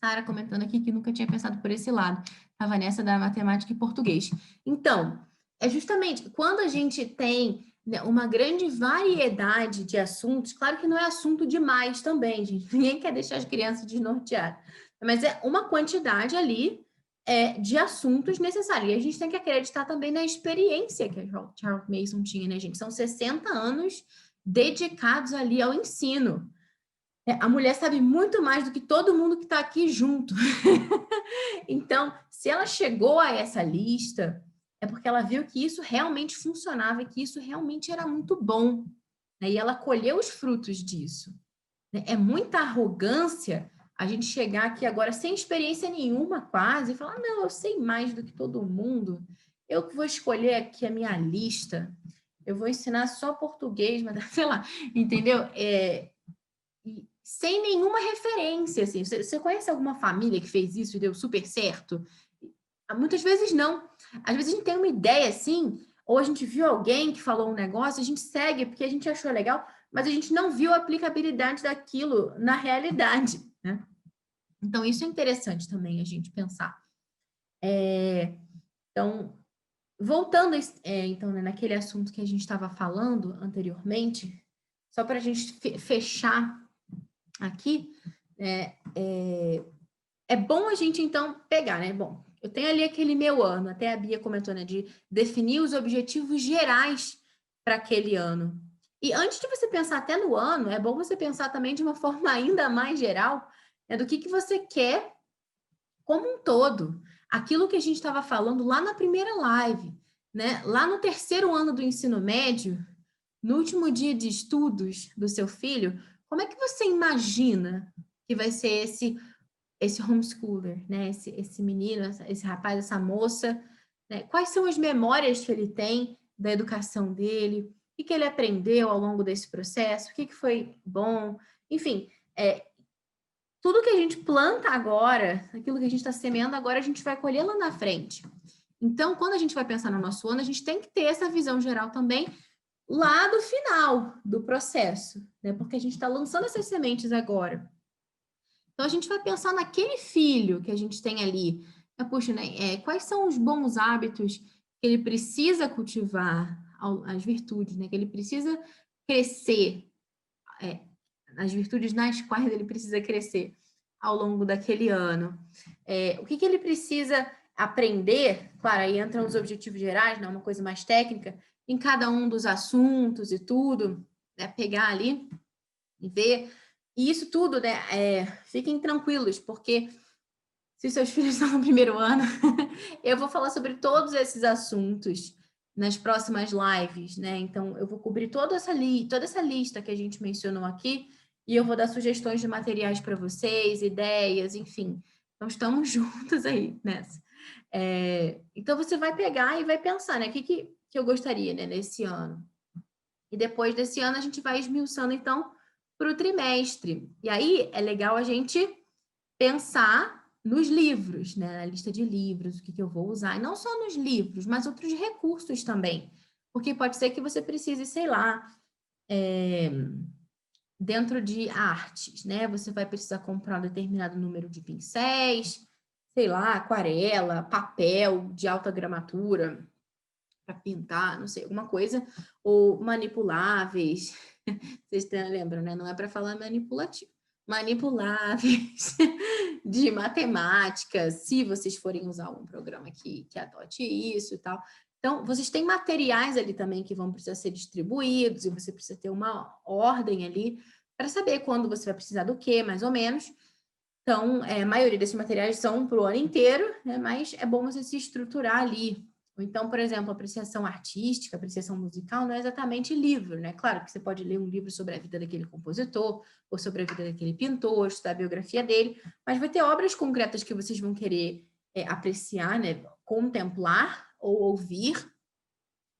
Sara comentando aqui que nunca tinha pensado por esse lado. A Vanessa da matemática e português. Então, é justamente quando a gente tem, né, uma grande variedade de assuntos, claro que não é assunto demais também, gente. Ninguém quer deixar as crianças desnorteadas. Mas é uma quantidade ali de assuntos necessários. E a gente tem que acreditar também na experiência que a Charlotte Mason tinha, né, gente? São 60 anos dedicados ali ao ensino. A mulher sabe muito mais do que todo mundo que está aqui junto. Então, se ela chegou a essa lista, é porque ela viu que isso realmente funcionava e que isso realmente era muito bom, né? E ela colheu os frutos disso. É muita arrogância a gente chegar aqui agora sem experiência nenhuma quase e falar, não, eu sei mais do que todo mundo, eu que vou escolher aqui a minha lista, eu vou ensinar só português, mas sei lá, entendeu? Sem nenhuma referência, assim. Você conhece alguma família que fez isso e deu super certo? Muitas vezes não. Às vezes a gente tem uma ideia assim, ou a gente viu alguém que falou um negócio, a gente segue porque a gente achou legal, mas a gente não viu a aplicabilidade daquilo na realidade, né? Então, isso é interessante também a gente pensar. Então, voltando então, né, naquele assunto que a gente estava falando anteriormente, só para a gente fechar aqui, é bom a gente, então, pegar, né? Bom, eu tenho ali aquele meu ano, até a Bia comentou, né? De definir os objetivos gerais para aquele ano. E antes de você pensar até no ano, é bom você pensar também de uma forma ainda mais geral, né, do que você quer como um todo. Aquilo que a gente estava falando lá na primeira live, né? Lá no terceiro ano do ensino médio, no último dia de estudos do seu filho, como é que você imagina que vai ser esse homeschooler, né? Esse menino, esse rapaz, essa moça, né? Quais são as memórias que ele tem da educação dele? O que ele aprendeu ao longo desse processo? O que foi bom? Enfim, tudo que a gente planta agora, aquilo que a gente está semeando agora, a gente vai colher lá na frente. Então, quando a gente vai pensar no nosso ano, a gente tem que ter essa visão geral também lá do final do processo, né? Porque a gente está lançando essas sementes agora. Então, a gente vai pensar naquele filho que a gente tem ali. Puxa, né? Quais são os bons hábitos que ele precisa cultivar, as virtudes, né? Que ele precisa crescer, as virtudes nas quais ele precisa crescer ao longo daquele ano. O que ele precisa aprender? Claro, aí entram os objetivos gerais, né? Uma coisa mais técnica, em cada um dos assuntos e tudo, né? Pegar ali e ver. E isso tudo, né? Fiquem tranquilos, porque se seus filhos estão no primeiro ano, eu vou falar sobre todos esses assuntos nas próximas lives, né? Então, eu vou cobrir toda essa lista que a gente mencionou aqui e eu vou dar sugestões de materiais para vocês, ideias, enfim. Então, estamos juntos aí nessa. Então, você vai pegar e vai pensar, né? O que eu gostaria, né, nesse ano? E depois desse ano, a gente vai esmiuçando, então, para o trimestre. E aí, é legal a gente pensar nos livros, né? Na lista de livros, o que eu vou usar. E não só nos livros, mas outros recursos também. Porque pode ser que você precise, sei lá, dentro de artes, né? Você vai precisar comprar um determinado número de pincéis, sei lá, aquarela, papel de alta gramatura para pintar, não sei, alguma coisa, ou manipuláveis. Vocês lembram, né? Não é para falar manipulativo. Manipuláveis de matemática, se vocês forem usar um programa que adote isso e tal. Então, vocês têm materiais ali também que vão precisar ser distribuídos e você precisa ter uma ordem ali para saber quando você vai precisar do quê, mais ou menos. Então, a maioria desses materiais são para o ano inteiro, né? Mas é bom você se estruturar ali. Ou então, por exemplo, apreciação artística, apreciação musical não é exatamente livro, né? Claro que você pode ler um livro sobre a vida daquele compositor, ou sobre a vida daquele pintor, estudar a biografia dele, mas vai ter obras concretas que vocês vão querer apreciar, né? Contemplar ou ouvir.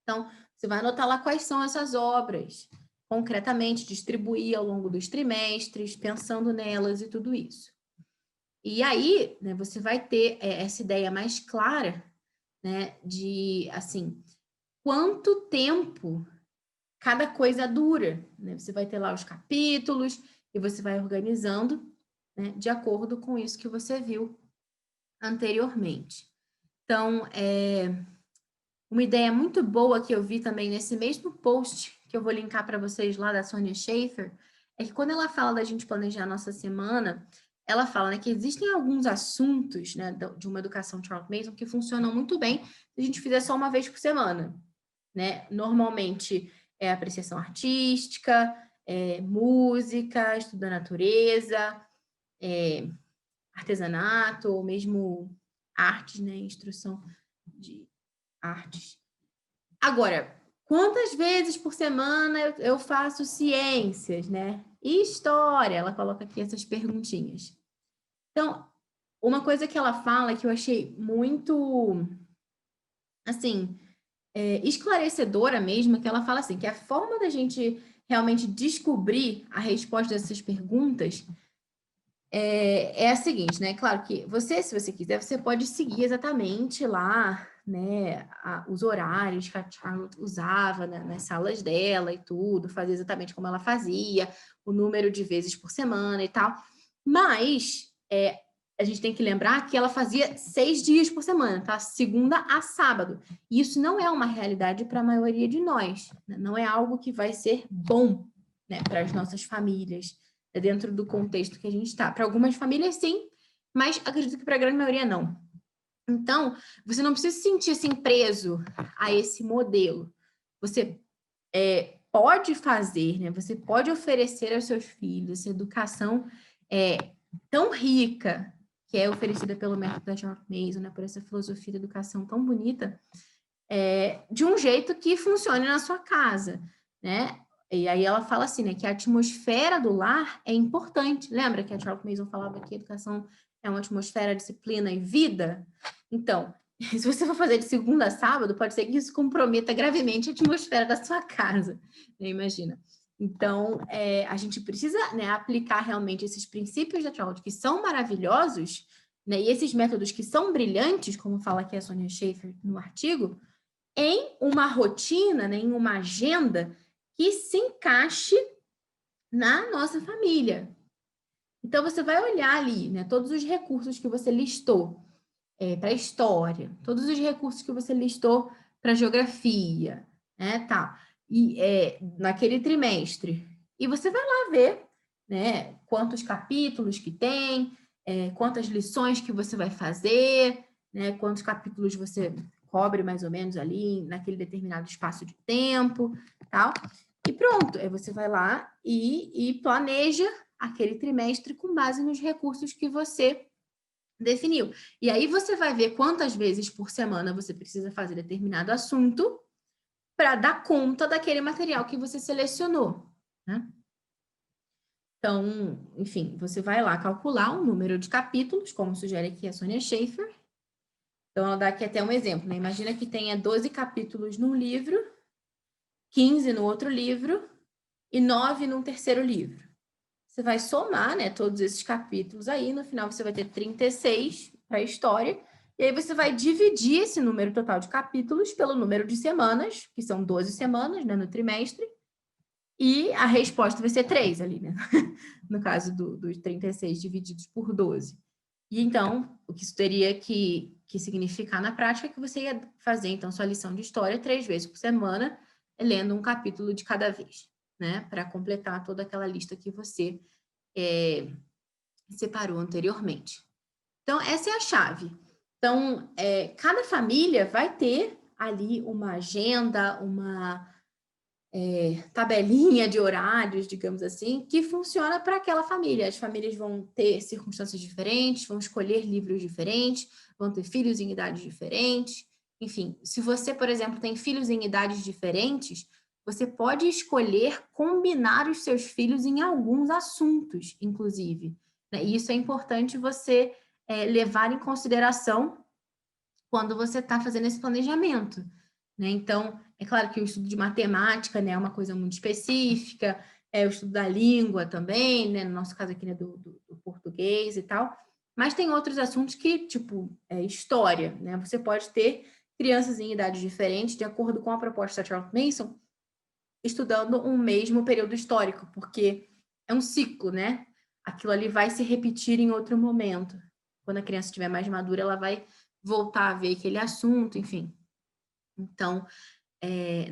Então, você vai anotar lá quais são essas obras, concretamente, distribuir ao longo dos trimestres, pensando nelas e tudo isso. E aí, né, você vai ter essa ideia mais clara, né, de, assim, quanto tempo cada coisa dura, né? Você vai ter lá os capítulos e você vai organizando, né, de acordo com isso que você viu anteriormente. Então, uma ideia muito boa que eu vi também nesse mesmo post, que eu vou linkar para vocês lá da Sonia Schaefer, é que quando ela fala da gente planejar a nossa semana, ela fala, né, que existem alguns assuntos, né, de uma educação Charles Mason que funcionam muito bem se a gente fizer só uma vez por semana, né? Normalmente é apreciação artística, música, estudo da natureza, artesanato, ou mesmo artes, né? Instrução de artes. Agora, quantas vezes por semana eu faço ciências, né? E história, ela coloca aqui essas perguntinhas. Então, uma coisa que ela fala que eu achei muito, assim, esclarecedora mesmo, que ela fala assim, que a forma da gente realmente descobrir a resposta dessas perguntas é a seguinte, né? Claro que você, se você quiser, você pode seguir exatamente lá, né, os horários que a Charlotte usava nas salas dela e tudo, fazer exatamente como ela fazia, o número de vezes por semana e tal. Mas a gente tem que lembrar que ela fazia 6 dias por semana, tá? Segunda a sábado. E isso não é uma realidade para a maioria de nós, né? Não é algo que vai ser bom, né, para as nossas famílias, dentro do contexto que a gente está. Para algumas famílias, sim, mas acredito que para a grande maioria, não. Então, você não precisa se sentir assim preso a esse modelo. Você pode fazer, né? Você pode oferecer aos seus filhos essa educação tão rica que é oferecida pelo método da Charlotte Mason, né? Por essa filosofia de educação tão bonita, de um jeito que funcione na sua casa, né? E aí ela fala assim, né, que a atmosfera do lar é importante. Lembra que a Charlotte Mason falava que a educação é uma atmosfera, disciplina e vida? Então, se você for fazer de segunda a sábado, pode ser que isso comprometa gravemente a atmosfera da sua casa, né? Imagina. Então, a gente precisa, né, aplicar realmente esses princípios da Charlotte, que são maravilhosos, né, e esses métodos que são brilhantes, como fala aqui a Sonia Schaefer no artigo, em uma rotina, né, em uma agenda que se encaixe na nossa família. Então, você vai olhar ali, né, todos os recursos que você listou para história, todos os recursos que você listou para geografia, né, tá? E naquele trimestre. E você vai lá ver, né, quantos capítulos que tem, quantas lições que você vai fazer, né, quantos capítulos você cobre mais ou menos ali naquele determinado espaço de tempo, tal. E pronto, aí você vai lá e planeja aquele trimestre com base nos recursos que você definiu. E aí você vai ver quantas vezes por semana você precisa fazer determinado assunto para dar conta daquele material que você selecionou, né? Então, enfim, você vai lá calcular o número de capítulos, como sugere aqui a Sonia Schaefer. Então, ela dá aqui até um exemplo, né? Imagina que tenha 12 capítulos num livro, 15 no outro livro e 9 num terceiro livro. Você vai somar, né, todos esses capítulos aí, no final você vai ter 36 para a história, e aí você vai dividir esse número total de capítulos pelo número de semanas, que são 12 semanas, né, no trimestre, e a resposta vai ser 3 ali, né? No caso dos 36 divididos por 12. E então, o que isso teria que significar na prática é que você ia fazer, então, sua lição de história 3 vezes por semana, lendo um capítulo de cada vez, né? Para completar toda aquela lista que você separou anteriormente. Então, essa é a chave. Então, cada família vai ter ali uma agenda, uma tabelinha de horários, digamos assim, que funciona para aquela família. As famílias vão ter circunstâncias diferentes, vão escolher livros diferentes, vão ter filhos em idades diferentes. Enfim, se você, por exemplo, tem filhos em idades diferentes, você pode escolher combinar os seus filhos em alguns assuntos, inclusive, né? E isso é importante você levar em consideração quando você está fazendo esse planejamento, né? Então, é claro que o estudo de matemática, né, é uma coisa muito específica, o estudo da língua também, né, no nosso caso aqui, né, do português e tal, mas tem outros assuntos que, tipo, história, né? Você pode ter crianças em idades diferentes, de acordo com a proposta da Charlotte Mason, estudando um mesmo período histórico, porque é um ciclo, né? Aquilo ali vai se repetir em outro momento. Quando a criança estiver mais madura, ela vai voltar a ver aquele assunto, enfim. Então,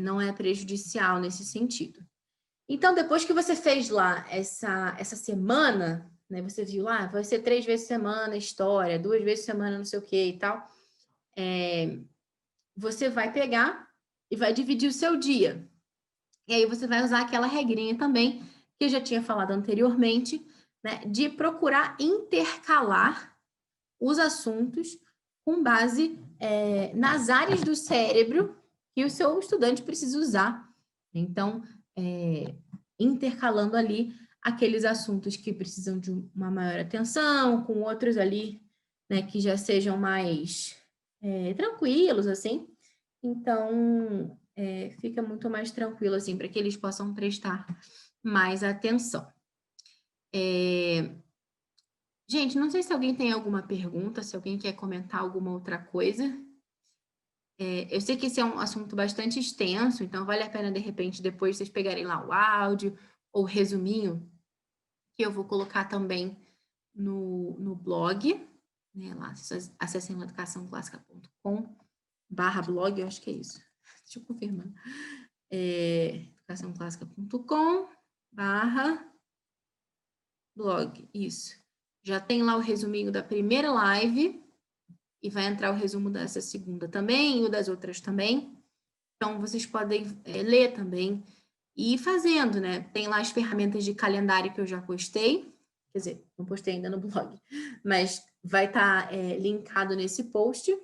não é prejudicial nesse sentido. Então, depois que você fez lá essa semana, né, você viu lá, vai ser 3 vezes semana história, 2 vezes semana não sei o que e tal, você vai pegar e vai dividir o seu dia. E aí você vai usar aquela regrinha também, que eu já tinha falado anteriormente, né, de procurar intercalar os assuntos com base nas áreas do cérebro que o seu estudante precisa usar. Então, intercalando ali aqueles assuntos que precisam de uma maior atenção, com outros ali, né, que já sejam mais tranquilos, assim. Então, fica muito mais tranquilo, assim, para que eles possam prestar mais atenção. Gente, não sei se alguém tem alguma pergunta, se alguém quer comentar alguma outra coisa. Eu sei que esse é um assunto bastante extenso, então vale a pena, de repente, depois vocês pegarem lá o áudio ou o resuminho, que eu vou colocar também no blog, né? Lá, vocês acessem lá educaçãoclassica.com/blog, eu acho que é isso. Deixa eu confirmar. educaçãoclassica.com/blog, isso. Já tem lá o resuminho da primeira live e vai entrar o resumo dessa segunda também e o das outras também. Então, vocês podem ler também e ir fazendo, né? Tem lá as ferramentas de calendário que eu já postei. Quer dizer, não postei ainda no blog, mas vai estar linkado nesse post.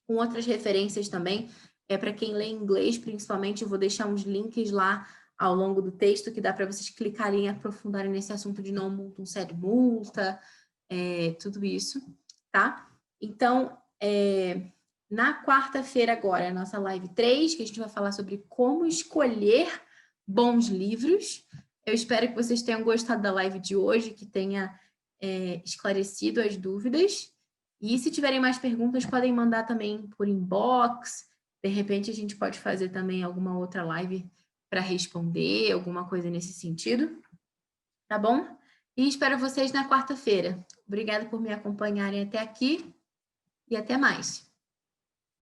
Com outras referências também. Para quem lê inglês, principalmente, eu vou deixar uns links lá ao longo do texto que dá para vocês clicarem e aprofundarem nesse assunto de não multa, um sério multa, tudo isso, tá? Então, na quarta-feira agora, a nossa live 3, que a gente vai falar sobre como escolher bons livros. Eu espero que vocês tenham gostado da live de hoje, que tenha esclarecido as dúvidas. E se tiverem mais perguntas, podem mandar também por inbox. De repente, a gente pode fazer também alguma outra live para responder, alguma coisa nesse sentido. Tá bom? E espero vocês na quarta-feira. Obrigada por me acompanharem até aqui e até mais.